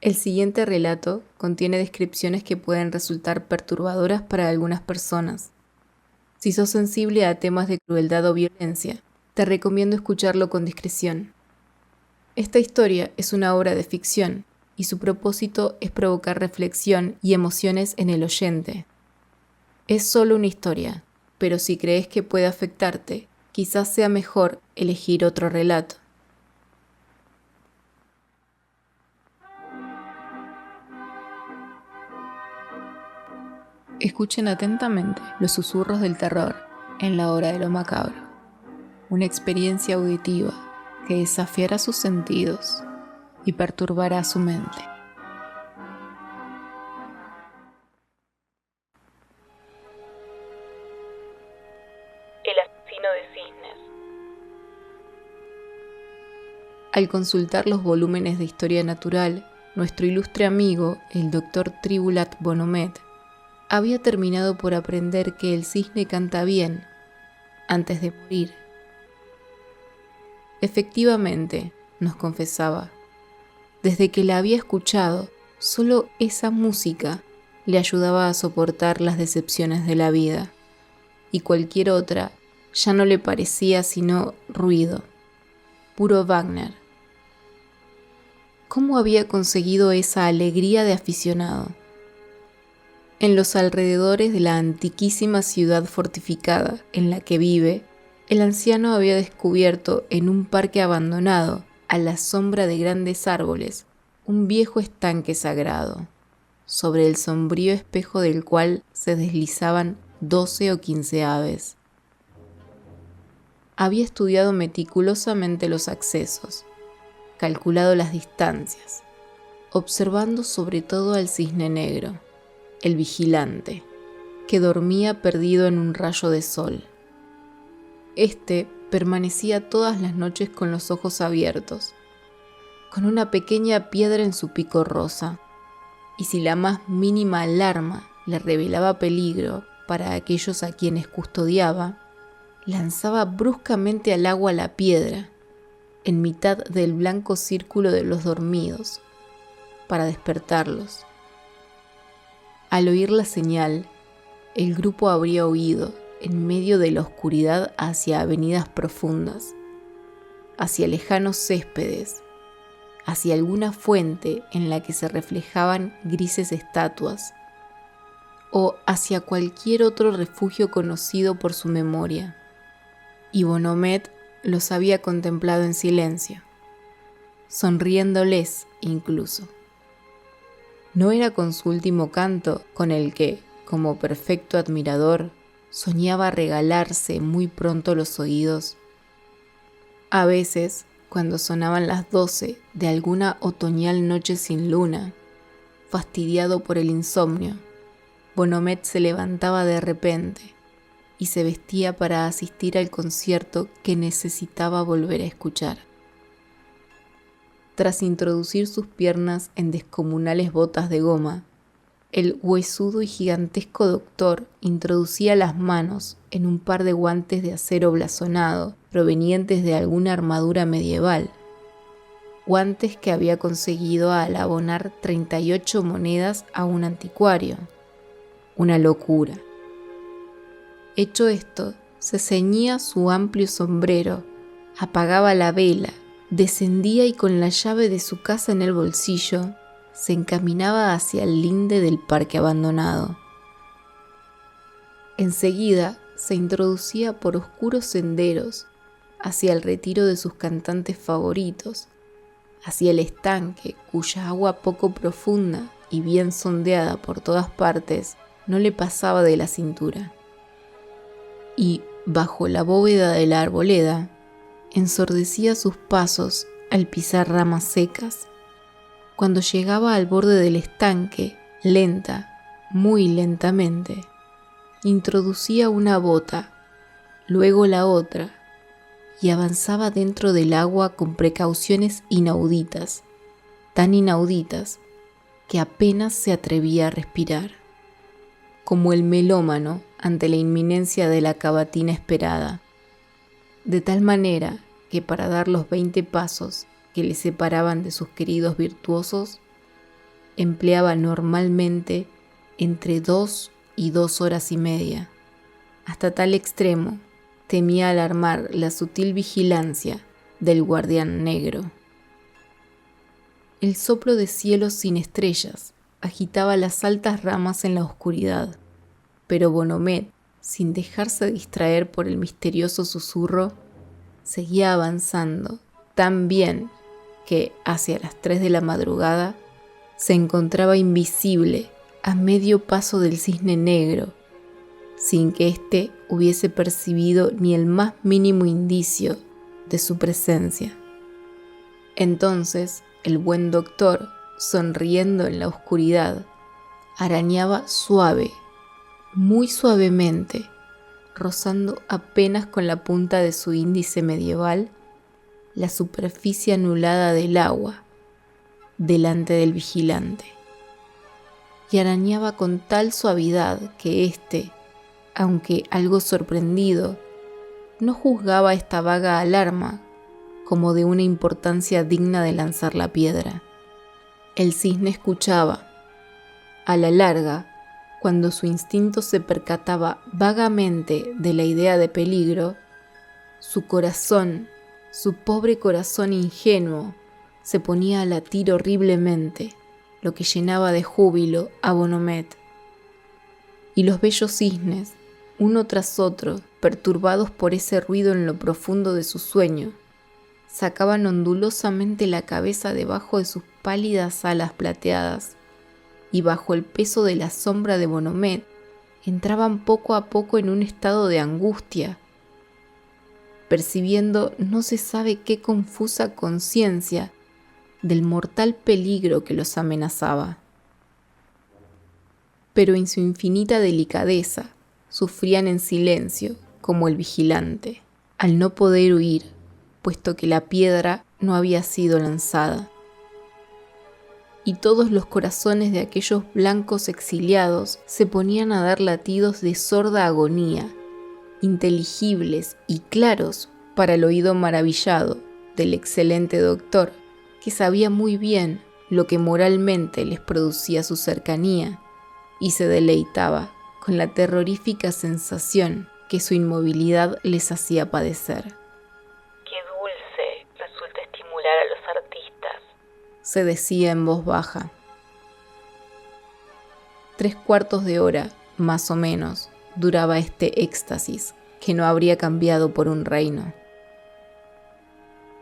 El siguiente relato contiene descripciones que pueden resultar perturbadoras para algunas personas. Si sos sensible a temas de crueldad o violencia, te recomiendo escucharlo con discreción. Esta historia es una obra de ficción y su propósito es provocar reflexión y emociones en el oyente. Es solo una historia, pero si crees que puede afectarte, quizás sea mejor elegir otro relato. Escuchen atentamente los susurros del terror en la hora de lo macabro. Una experiencia auditiva que desafiará sus sentidos y perturbará su mente. El asesino de cisnes. Al consultar los volúmenes de historia natural, nuestro ilustre amigo, el Dr. Tribulat Bonomet, había terminado por aprender que el cisne canta bien antes de morir. Efectivamente, nos confesaba, desde que la había escuchado, solo esa música le ayudaba a soportar las decepciones de la vida, y cualquier otra ya no le parecía sino ruido, puro Wagner. ¿Cómo había conseguido esa alegría de aficionado? En los alrededores de la antiquísima ciudad fortificada en la que vive, el anciano había descubierto en un parque abandonado, a la sombra de grandes árboles, un viejo estanque sagrado, sobre el sombrío espejo del cual se deslizaban 12 o 15 aves. Había estudiado meticulosamente los accesos, calculado las distancias, observando sobre todo al cisne negro, el vigilante, que dormía perdido en un rayo de sol. Este permanecía todas las noches con los ojos abiertos, con una pequeña piedra en su pico rosa, y si la más mínima alarma le revelaba peligro para aquellos a quienes custodiaba, lanzaba bruscamente al agua la piedra, en mitad del blanco círculo de los dormidos, para despertarlos. Al oír la señal, el grupo habría huido en medio de la oscuridad hacia avenidas profundas, hacia lejanos céspedes, hacia alguna fuente en la que se reflejaban grises estatuas, o hacia cualquier otro refugio conocido por su memoria. Y Bonomet los había contemplado en silencio, sonriéndoles incluso. ¿No era con su último canto con el que, como perfecto admirador, soñaba regalarse muy pronto los oídos? A veces, cuando sonaban las 12 de alguna otoñal noche sin luna, fastidiado por el insomnio, Bonomet se levantaba de repente y se vestía para asistir al concierto que necesitaba volver a escuchar. Tras introducir sus piernas en descomunales botas de goma, el huesudo y gigantesco doctor introducía las manos en un par de guantes de acero blasonado provenientes de alguna armadura medieval, guantes que había conseguido al abonar 38 monedas a un anticuario. Una locura. Hecho esto, se ceñía su amplio sombrero, apagaba la vela, descendía y con la llave de su casa en el bolsillo, se encaminaba hacia el linde del parque abandonado. Enseguida se introducía por oscuros senderos hacia el retiro de sus cantantes favoritos, hacia el estanque cuya agua poco profunda y bien sondeada por todas partes no le pasaba de la cintura. Y, bajo la bóveda de la arboleda, ensordecía sus pasos al pisar ramas secas. Cuando llegaba al borde del estanque, muy lentamente, introducía una bota, luego la otra, y avanzaba dentro del agua con precauciones inauditas, tan inauditas que apenas se atrevía a respirar, como el melómano ante la inminencia de la cavatina esperada, de tal manera que para dar los 20 pasos que le separaban de sus queridos virtuosos, empleaba normalmente entre 2 y 2 horas y media. Hasta tal extremo temía alarmar la sutil vigilancia del guardián negro. El soplo de cielos sin estrellas agitaba las altas ramas en la oscuridad, pero Bonomet, sin dejarse distraer por el misterioso susurro, seguía avanzando tan bien que, hacia las 3 de la madrugada, se encontraba invisible a medio paso del cisne negro, sin que éste hubiese percibido ni el más mínimo indicio de su presencia. Entonces, el buen doctor, sonriendo en la oscuridad, arañaba suave, muy suavemente, rozando apenas con la punta de su índice medieval la superficie anulada del agua delante del vigilante. Y arañaba con tal suavidad que éste, aunque algo sorprendido, no juzgaba esta vaga alarma como de una importancia digna de lanzar la piedra. El cisne escuchaba. A la larga, cuando su instinto se percataba vagamente de la idea de peligro, su corazón, su pobre corazón ingenuo, se ponía a latir horriblemente, lo que llenaba de júbilo a Bonomet. Y los bellos cisnes, uno tras otro, perturbados por ese ruido en lo profundo de su sueño, sacaban ondulosamente la cabeza debajo de sus pálidas alas plateadas, y bajo el peso de la sombra de Bonomet entraban poco a poco en un estado de angustia, percibiendo no se sabe qué confusa conciencia del mortal peligro que los amenazaba. Pero en su infinita delicadeza sufrían en silencio como el vigilante, al no poder huir, puesto que la piedra no había sido lanzada. Y todos los corazones de aquellos blancos exiliados se ponían a dar latidos de sorda agonía, inteligibles y claros para el oído maravillado del excelente doctor, que sabía muy bien lo que moralmente les producía su cercanía y se deleitaba con la terrorífica sensación que su inmovilidad les hacía padecer. Qué dulce resulta estimular a los artistas, se decía en voz baja. 3/4 de hora, más o menos, duraba este éxtasis, que no habría cambiado por un reino.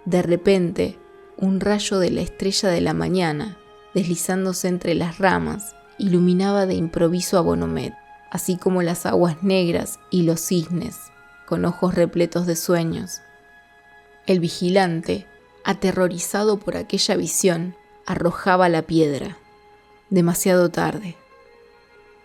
De repente, un rayo de la estrella de la mañana, deslizándose entre las ramas, iluminaba de improviso a Bonomet, así como las aguas negras y los cisnes, con ojos repletos de sueños. El vigilante, aterrorizado por aquella visión, arrojaba la piedra, demasiado tarde.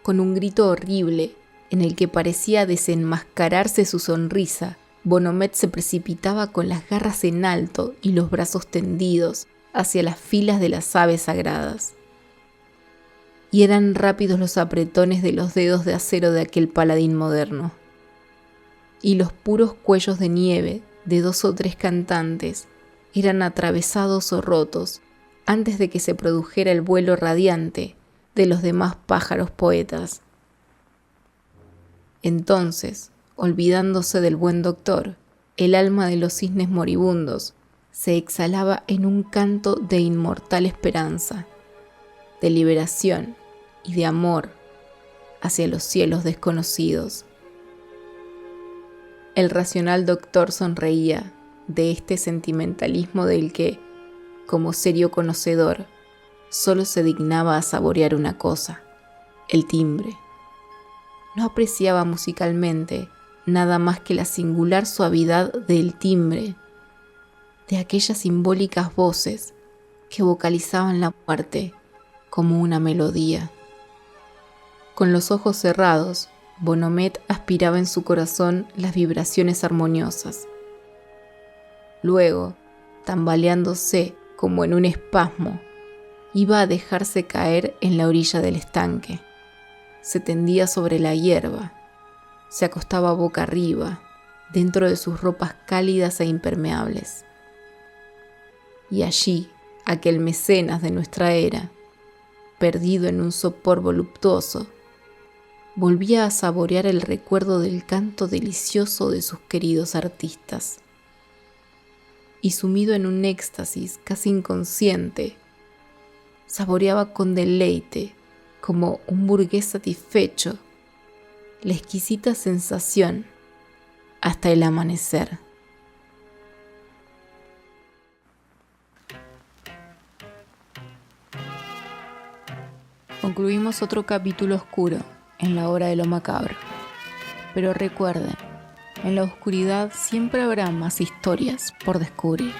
Con un grito horrible, en el que parecía desenmascararse su sonrisa, Bonomet se precipitaba con las garras en alto y los brazos tendidos hacia las filas de las aves sagradas. Y eran rápidos los apretones de los dedos de acero de aquel paladín moderno. Y los puros cuellos de nieve de 2 o 3 cantantes eran atravesados o rotos antes de que se produjera el vuelo radiante de los demás pájaros poetas. Entonces, olvidándose del buen doctor, el alma de los cisnes moribundos se exhalaba en un canto de inmortal esperanza, de liberación y de amor hacia los cielos desconocidos. El racional doctor sonreía de este sentimentalismo del que, como serio conocedor, solo se dignaba a saborear una cosa: el timbre. No apreciaba musicalmente nada más que la singular suavidad del timbre, de aquellas simbólicas voces que vocalizaban la muerte como una melodía. Con los ojos cerrados, Bonomet aspiraba en su corazón las vibraciones armoniosas. Luego, tambaleándose como en un espasmo, iba a dejarse caer en la orilla del estanque. Se tendía sobre la hierba, se acostaba boca arriba, dentro de sus ropas cálidas e impermeables. Y allí, aquel mecenas de nuestra era, perdido en un sopor voluptuoso, volvía a saborear el recuerdo del canto delicioso de sus queridos artistas. Y sumido en un éxtasis casi inconsciente, saboreaba con deleite, como un burgués satisfecho, la exquisita sensación hasta el amanecer. Concluimos otro capítulo oscuro en la hora de lo macabro. Pero recuerden, en la oscuridad siempre habrá más historias por descubrir.